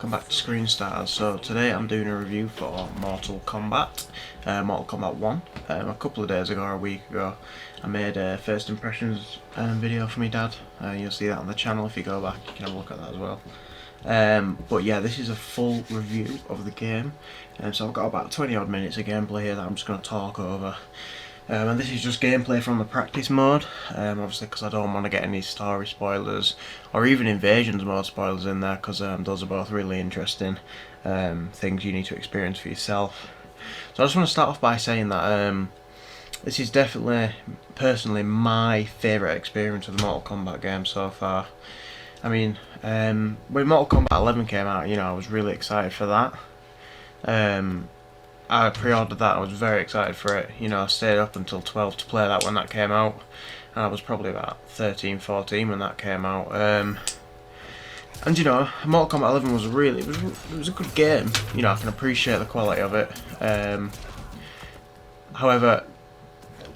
welcome back to Screenstars. So today I'm doing a review for Mortal Kombat 1. A couple of days ago, or a week ago, I made a first impressions video for me dad. You'll see that on the channel. If you go back you can have a look at that as well. But yeah, this is a full review of the game, so I've got about 20 odd minutes of gameplay here that I'm just going to talk over. And this is just gameplay from the practice mode, obviously because I don't want to get any story spoilers or even invasions mode spoilers in there, because those are both really interesting things you need to experience for yourself. So I just want to start off by saying that this is definitely, personally, my favourite experience of the Mortal Kombat game so far. I mean, when Mortal Kombat 11 came out, I was really excited for that. I pre-ordered that. I was very excited for it. I stayed up until 12 to play that when that came out, and I was probably about 13, 14 when that came out. And Mortal Kombat 11 was it was a good game. I can appreciate the quality of it. However,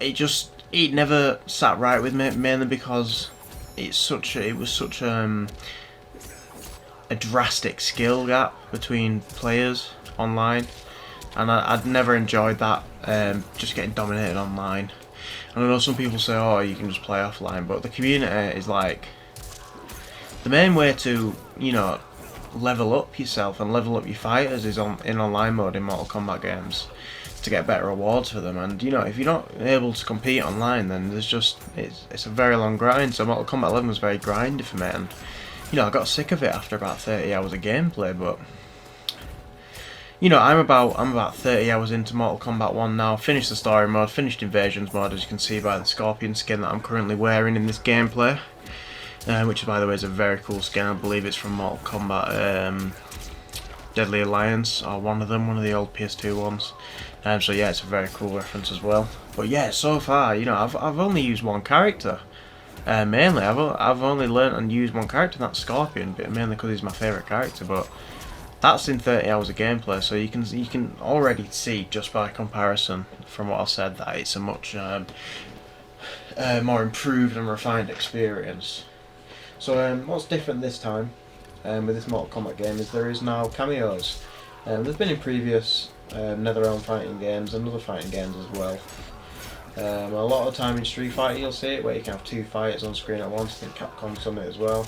it never sat right with me, mainly because it was such a drastic skill gap between players online. And I'd never enjoyed that, just getting dominated online. And I know some people say, oh, you can just play offline, but the community is like, the main way to, level up yourself and level up your fighters is in online mode in Mortal Kombat games, to get better rewards for them. And if you're not able to compete online, then it's a very long grind. So Mortal Kombat 11 was very grindy for me, and I got sick of it after about 30 hours of gameplay. But I'm about 30 hours into Mortal Kombat 1 now. Finished the story mode, finished invasions mode, as you can see by the Scorpion skin that I'm currently wearing in this gameplay, which by the way is a very cool skin. I believe it's from Mortal Kombat Deadly Alliance, or one of the old PS2 ones. So yeah, it's a very cool reference as well. But yeah, so far, I've only used one character. Mainly, I've only learnt and used one character, and that's Scorpion, but mainly because he's my favourite character. But that's in 30 hours of gameplay, so you can already see, just by comparison from what I said, that it's a much more improved and refined experience. So what's different this time with this Mortal Kombat game is there is now cameos. There's been in previous NetherRealm fighting games and other fighting games as well. A lot of the time in Street Fighter you'll see it, where you can have two fighters on screen at once. I think Capcom's done it as well.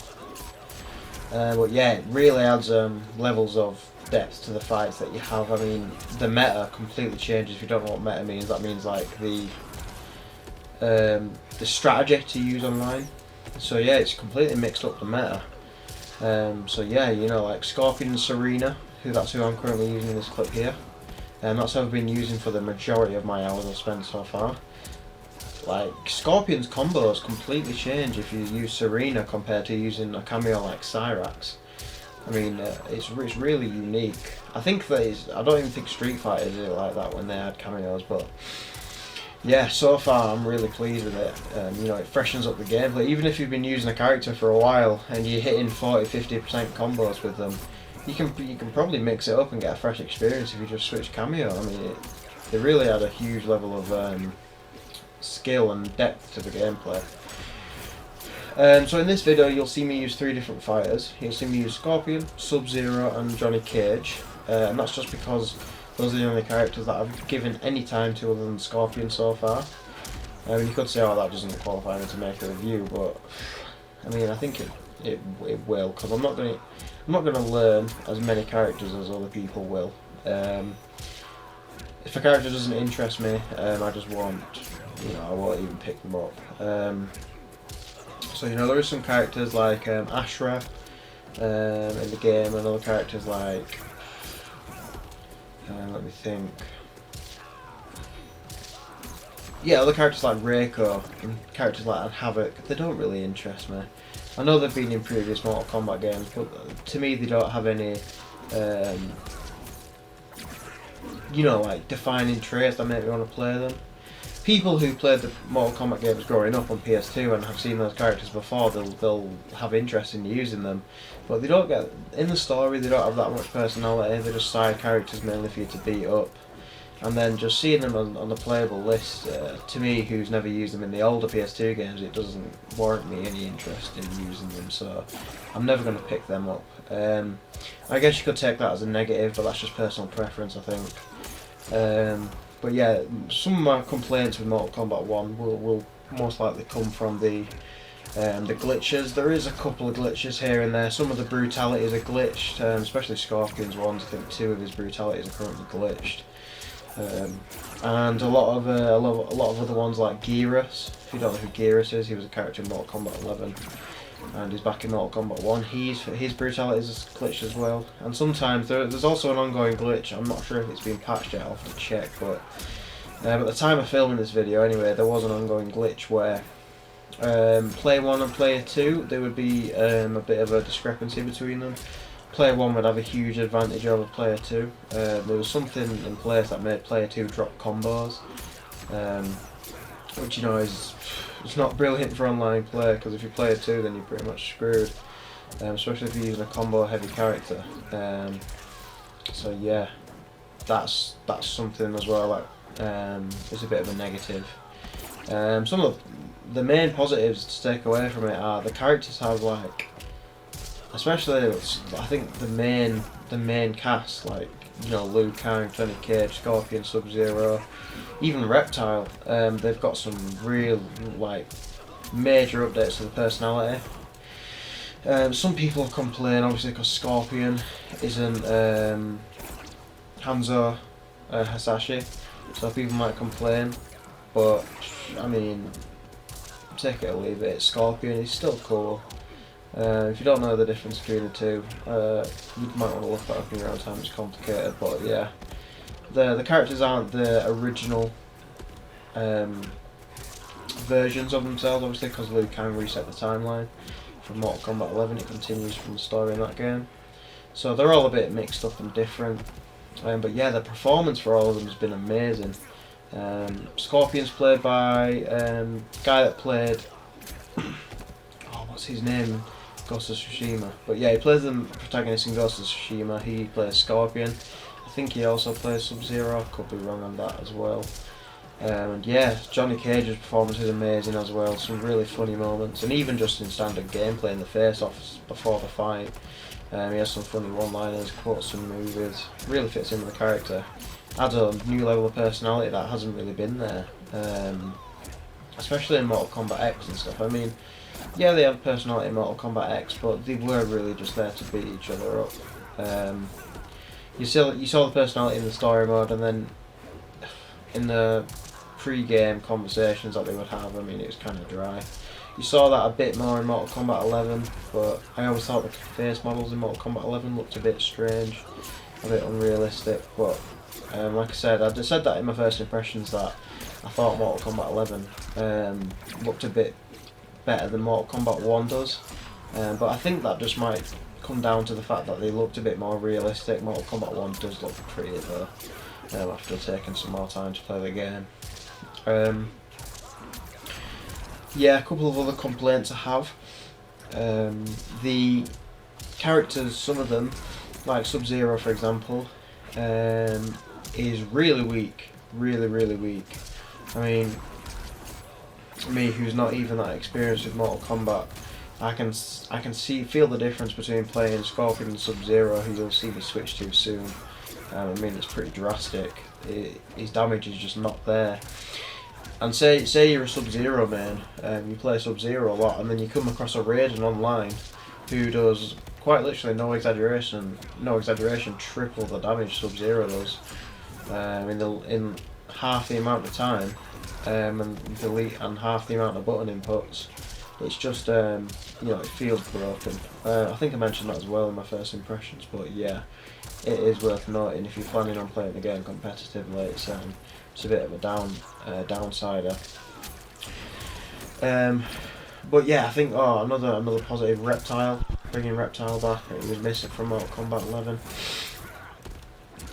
But yeah, it really adds levels of depth to the fights that you have. I mean, the meta completely changes. If you don't know what meta means, that means like the strategy to use online. So yeah, it's completely mixed up the meta. So yeah, like Scorpion and Serena, that's who I'm currently using in this clip here. And that's who I've been using for the majority of my hours I've spent so far. Like, Scorpion's combos completely change if you use Serena compared to using a cameo like Cyrax. I mean, it's really unique. I don't even think Street Fighter did it like that when they had cameos, but yeah, so far I'm really pleased with it. It freshens up the gameplay. Even if you've been using a character for a while and you're hitting 40-50% combos with them, you can probably mix it up and get a fresh experience if you just switch cameo. I mean, they really add a huge level of skill and depth to the gameplay. So in this video you'll see me use 3 different fighters. You'll see me use Scorpion, Sub-Zero and Johnny Cage, and that's just because those are the only characters that I've given any time to other than Scorpion so far. You could say, oh, that doesn't qualify me to make a review, but I mean, I think it will, because I'm not going to learn as many characters as other people will. If a character doesn't interest me, I just won't. I won't even pick them up. So there are some characters like Ashra in the game, and other characters like let me think. Yeah, other characters like Reiko and characters like Havoc. They don't really interest me. I know they've been in previous Mortal Kombat games, but to me they don't have any like defining traits that make me want to play them. People who played the Mortal Kombat games growing up on PS2 and have seen those characters before, they'll have interest in using them, but they don't get in the story. They don't have that much personality. They're just side characters mainly for you to beat up. And then just seeing them on the playable list, to me, who's never used them in the older PS2 games, it doesn't warrant me any interest in using them, so I'm never going to pick them up. I guess you could take that as a negative, but that's just personal preference, I think. But yeah, some of my complaints with Mortal Kombat 1 will most likely come from the glitches. There is a couple of glitches here and there. Some of the brutalities are glitched, especially Scorpion's ones. I think 2 of his brutalities are currently glitched. And a lot of other ones like Geras. If you don't know who Geras is, he was a character in Mortal Kombat 11, and he's back in Mortal Kombat 1. His brutality is glitched as well. And sometimes there's also an ongoing glitch. I'm not sure if it's been patched yet. I'll have to check. But at the time of filming this video, anyway, there was an ongoing glitch where player 1 and player 2, there would be a bit of a discrepancy between them. Player 1 would have a huge advantage over player 2. There was something in place that made player 2 drop combos, which, you know, it's not brilliant for online play, because if you player 2 then you're pretty much screwed, especially if you're using a combo heavy character. So yeah, that's something as well that is a bit of a negative. Some of the main positives to take away from it are the characters have, like, especially I think the main cast, like, you know, Liu Kang, Johnny Cage, Scorpion, Sub-Zero, even Reptile, they've got some real, like, major updates to the personality. Some people complain, obviously, because Scorpion isn't Hanzo Hasashi, so people might complain, but I mean, take it or leave it. Scorpion is still cool. If you don't know the difference between the two, you might want to look that up in your own time. It's complicated, but yeah, the characters aren't the original versions of themselves, obviously, because Liu Kang reset the timeline from Mortal Kombat 11. It continues from the story in that game, so they're all a bit mixed up and different. But yeah, the performance for all of them has been amazing. Scorpion's played by guy that played what's his name? Ghost of Tsushima. But yeah, he plays the protagonist in Ghost of Tsushima. He plays Scorpion. I think he also plays Sub-Zero. I could be wrong on that as well. And yeah, Johnny Cage's performance is amazing as well. Some really funny moments, and even just in standard gameplay in the face-offs before the fight, he has some funny one-liners, quotes some movies. Really fits in with the character. Adds a new level of personality that hasn't really been there, especially in Mortal Kombat X and stuff. I mean, yeah, they have personality in Mortal Kombat X, but they were really just there to beat each other up. You saw the personality in the story mode, and then in the pre-game conversations that they would have, I mean, it was kind of dry. You saw that a bit more in Mortal Kombat 11, but I always thought the face models in Mortal Kombat 11 looked a bit strange, a bit unrealistic. But like I said that in my first impressions, that I thought Mortal Kombat 11 looked a bit better than Mortal Kombat 1 does, but I think that just might come down to the fact that they looked a bit more realistic. Mortal Kombat 1 does look pretty though, after taking some more time to play the game. Yeah, a couple of other complaints I have. The characters, some of them, like Sub-Zero for example, is really weak, really weak. I mean, me, who's not even that experienced with Mortal Kombat, I can feel the difference between playing Scorpion and Sub-Zero, who you'll see me switch to soon. I mean, it's pretty drastic. His damage is just not there. And say you're a Sub-Zero man, you play Sub-Zero a lot, and then you come across a Raiden online who does, quite literally, no exaggeration, triple the damage Sub-Zero does in half the amount of time, and half the amount of button inputs. It's just, you know, it feels broken. I think I mentioned that as well in my first impressions, but yeah, it is worth noting if you're planning on playing the game competitively. It's a bit of a downsider. But yeah, I think another positive, Reptile, bringing Reptile back. He was missing from Mortal Kombat 11,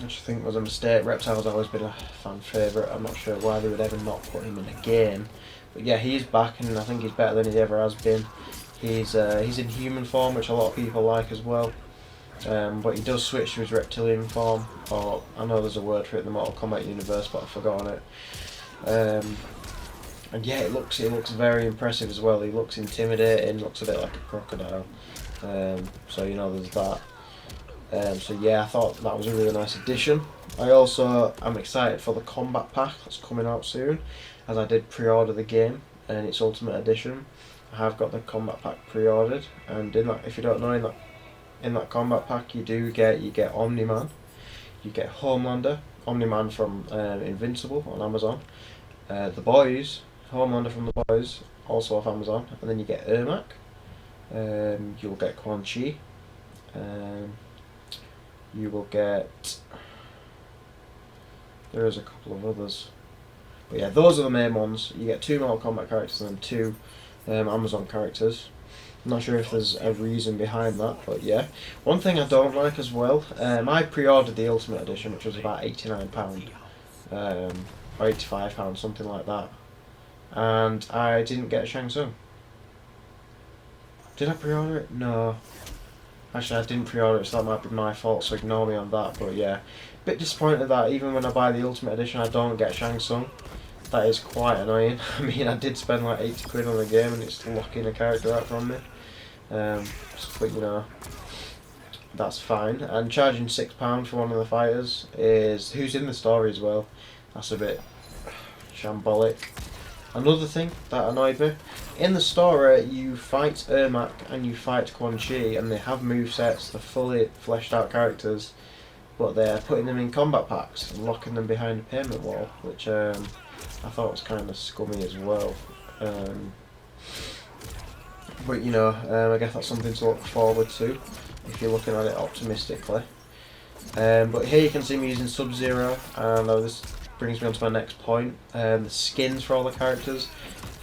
which I think was a mistake. Reptile's always been a fan favourite. I'm not sure why they would ever not put him in a game. But yeah, he's back, and I think he's better than he ever has been. He's in human form, which a lot of people like as well. but he does switch to his reptilian form, or I know there's a word for it in the Mortal Kombat universe, but I've forgotten it. And yeah, it looks very impressive as well. He looks intimidating, looks a bit like a crocodile. So you know, there's that. So yeah, I thought that was a really nice addition. I also am excited for the Kombat pack that's coming out soon, as I did pre-order the game and its Ultimate Edition. I have got the Kombat pack pre-ordered, and in that, if you don't know, in that Kombat pack you get Omni-Man, you get Homelander, Omni-Man from Invincible on Amazon, the Boys, Homelander from the Boys, also off Amazon, and then you get Ermac, you'll get Quan Chi, you will get, there is a couple of others, but yeah, those are the main ones. You get 2 Mortal Kombat characters and then 2 Amazon characters. I'm not sure if there's a reason behind that, but yeah. One thing I don't like as well, I pre-ordered the Ultimate Edition, which was about £89, or £85, something like that, and I didn't get Shang Tsung. Did I pre-order it? No. Actually, I didn't pre-order it, so that might be my fault, so ignore me on that, but yeah. Bit disappointed that even when I buy the Ultimate Edition I don't get Shang Tsung. That is quite annoying. I mean, I did spend like 80 quid on the game and it's locking a character out from me. But you know, that's fine. And charging £6 for one of the fighters is who's in the story as well. That's a bit shambolic. Another thing that annoyed me, in the story you fight Ermac and you fight Quan Chi, and they have movesets, they're fully fleshed out characters, but they're putting them in combat packs and locking them behind a payment wall, which I thought was kind of scummy as well. But you know, I guess that's something to look forward to if you're looking at it optimistically. But here you can see me using Sub-Zero, and this brings me on to my next point. The skins for all the characters,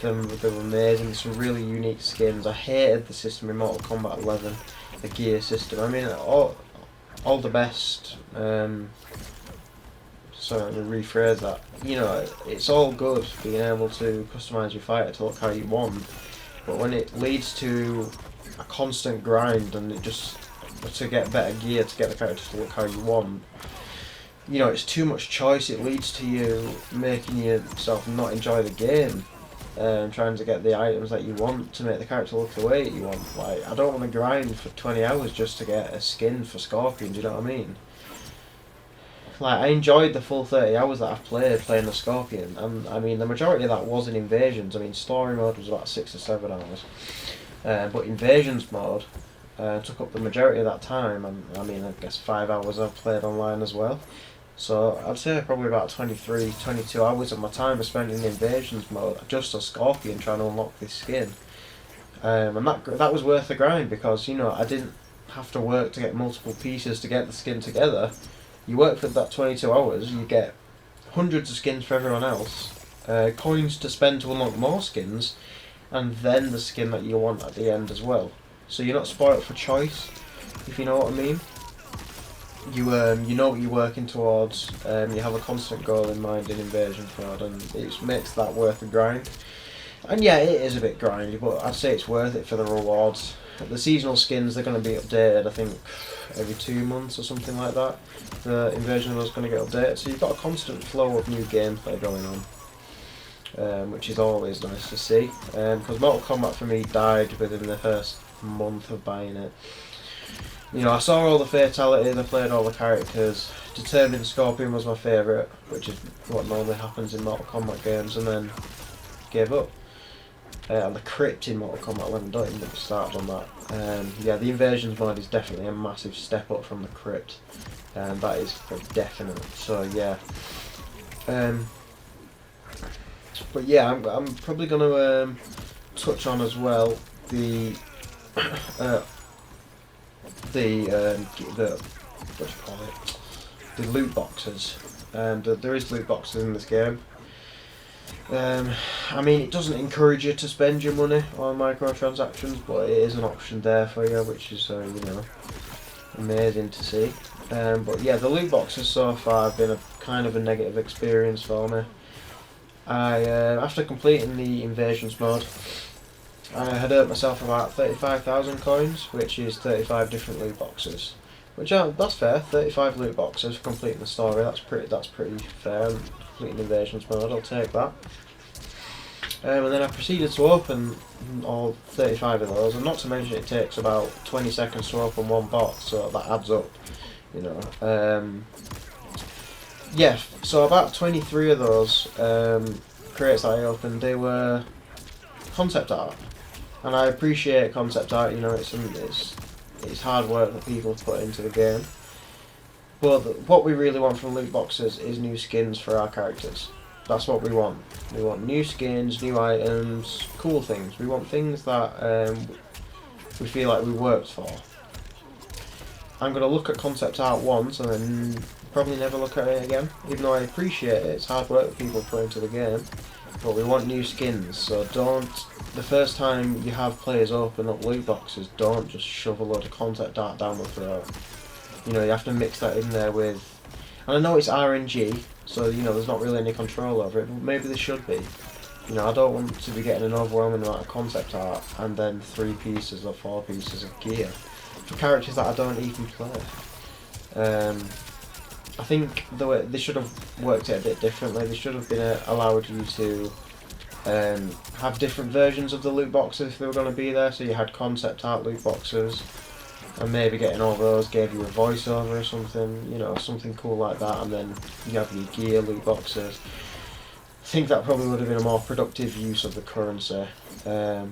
they're amazing. There's some really unique skins. I hated the system in Mortal Kombat 11, the gear system. I mean, all the best. So let me rephrase that. You know, it's all good being able to customise your fighter to look how you want, but when it leads to a constant grind and it just to get better gear to get the character to look how you want, you know, it's too much choice. It leads to you making yourself not enjoy the game, trying to get the items that you want to make the character look the way that you want. Like, I don't want to grind for 20 hours just to get a skin for Scorpion, do you know what I mean? Like, I enjoyed the full 30 hours that I've playing the Scorpion, and I mean, the majority of that was in Invasions. I mean, story mode was about 6 or 7 hours, but Invasions mode took up the majority of that time, and I mean, I guess 5 hours I've played online as well. So I'd say probably about 23, 22 hours of my time was spent in Invasions mode, just a Scorpion trying to unlock this skin. And that was worth the grind, because, you know, I didn't have to work to get multiple pieces to get the skin together. You work for that 22 hours, you get hundreds of skins for everyone else, coins to spend to unlock more skins, and then the skin that you want at the end as well. So you're not spoilt for choice, if you know what I mean. You know what you're working towards, you have a constant goal in mind in Invasion mode, and it makes that worth the grind. And yeah, it is a bit grindy, but I'd say it's worth it for the rewards. The seasonal skins, they're going to be updated, I think, every 2 months or something like that. The Invasion mode is going to get updated, so you've got a constant flow of new gameplay going on, which is always nice to see. Because Mortal Kombat for me died within the first month of buying it. You know, I saw all the fatalities, I played all the characters, determined Scorpion was my favourite, which is what normally happens in Mortal Kombat games, and then gave up. And the crypt in Mortal Kombat 11, don't even get me started on that. Yeah, the Invasions mode is definitely a massive step up from the crypt, and that is for definite. So yeah, but yeah, I'm probably going to touch on as well the what do you call it? The loot boxes, and there is loot boxes in this game. I mean, it doesn't encourage you to spend your money on microtransactions, but it is an option there for you, which is you know, amazing to see. But yeah, the loot boxes so far have been a kind of a negative experience for me. After completing the Invasions mode, I had earned myself about 35,000 coins, which is 35 different loot boxes. Which that's fair. 35 loot boxes for completing the story. That's pretty fair. Completing invasions mode. I'll take that. And then I proceeded to open all 35 of those, and not to mention it takes about 20 seconds to open one box, so that adds up, you know. Yeah, so about 23 of those crates that I opened, they were concept art, and I appreciate concept art. You know, it's hard work that people put into the game, but what we really want from loot boxes is new skins for our characters. That's what we want. We want new skins, new items, cool things. We want things that we feel like we worked for. I'm going to look at concept art once and then probably never look at it again. Even though I appreciate it, it's hard work that people put into the game. But we want new skins, so the first time you have players open up loot boxes, don't just shove a load of concept art down their throat. You know, you have to mix that in there with... And I know it's RNG, so, you know, there's not really any control over it, but maybe there should be. You know, I don't want to be getting an overwhelming amount of concept art and then 3 pieces or 4 pieces of gear for characters that I don't even play. I think they should have worked it a bit differently. They should have been allowed you to have different versions of the loot boxes if they were going to be there. So you had concept art loot boxes, and maybe getting all those gave you a voiceover or something, you know, something cool like that, and then you have your gear loot boxes. I think that probably would have been a more productive use of the currency. But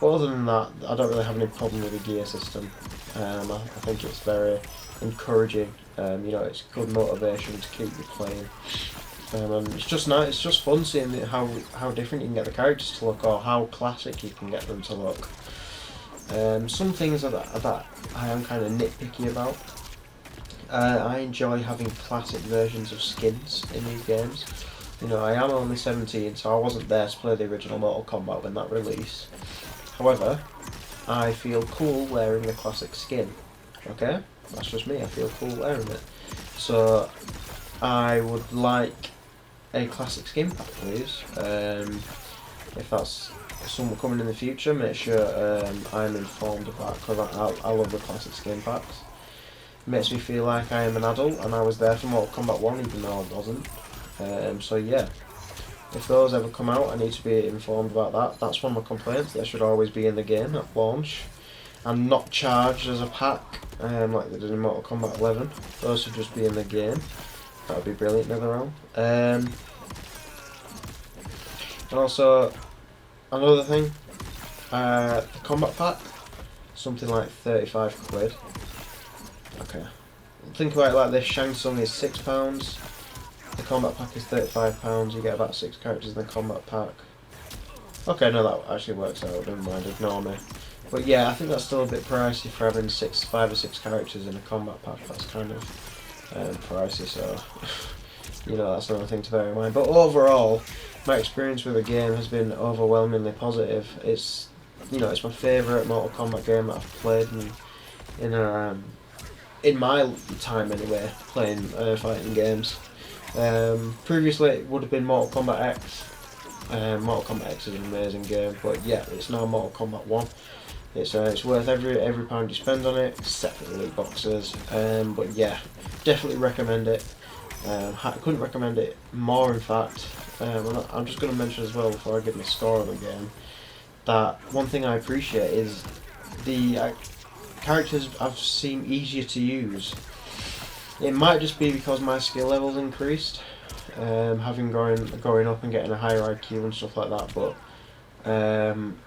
other than that, I don't really have any problem with the gear system. I think it's very encouraging. You know, it's good motivation to keep you playing. And it's just nice. It's just fun seeing how different you can get the characters to look, or how classic you can get them to look. Some things that I am kind of nitpicky about. I enjoy having classic versions of skins in these games. You know, I am only 17, so I wasn't there to play the original Mortal Kombat when that released. However, I feel cool wearing the classic skin. Okay? That's just me, I feel cool wearing it. So, I would like a classic skin pack, please. If that's somewhere coming in the future, make sure I'm informed of that, because I love the classic skin packs. It makes me feel like I am an adult and I was there for Mortal Kombat 1 even though I wasn't. So yeah, if those ever come out, I need to be informed about that. That's one of my complaints. They should always be in the game at launch and not charged as a pack like they did in Mortal Kombat 11. Those should just be in the game. That would be brilliant if they're on. And also, another thing, the combat pack, something like 35 quid. Okay, think about it like this: Shang Tsung is £6. The combat pack is £35. You get about 6 characters in the combat pack. Okay, no, that actually works out. Never mind, ignore me. But yeah, I think that's still a bit pricey for having 5 or 6 characters in a combat pack. That's kind of pricey, so you know, that's another thing to bear in mind. But overall, my experience with the game has been overwhelmingly positive. It's, you know, it's my favourite Mortal Kombat game that I've played in my time anyway, playing fighting games. Previously it would have been Mortal Kombat X. Mortal Kombat X is an amazing game, but yeah, it's now Mortal Kombat 1. It's worth every pound you spend on it, except for the loot boxes. But yeah, definitely recommend it. I couldn't recommend it more, in fact. I'm just going to mention as well, before I give my score on the game, that one thing I appreciate is the characters I've seen easier to use. It might just be because my skill level's increased, having going up and getting a higher IQ and stuff like that, but I'm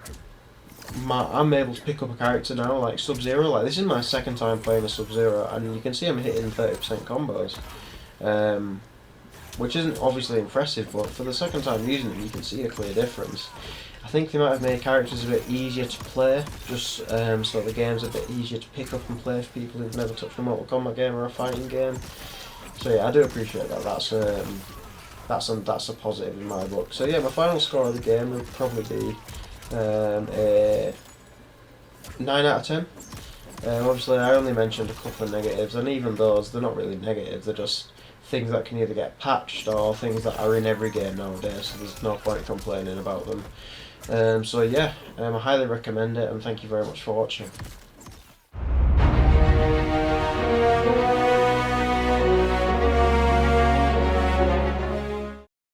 able to pick up a character now, like Sub-Zero. Like, this is my second time playing a Sub-Zero, and you can see I'm hitting 30% combos, which isn't obviously impressive, but for the second time using them, you can see a clear difference. I think they might have made characters a bit easier to play, just so the game's a bit easier to pick up and play for people who've never touched a Mortal Kombat game or a fighting game. So yeah, I do appreciate that. That's a positive in my book. So yeah, my final score of the game would probably be a 9 out of 10. Obviously, I only mentioned a couple of negatives, and even those, they're not really negatives. They're just things that can either get patched or things that are in every game nowadays. So there's no point complaining about them. So yeah, I highly recommend it, and thank you very much for watching.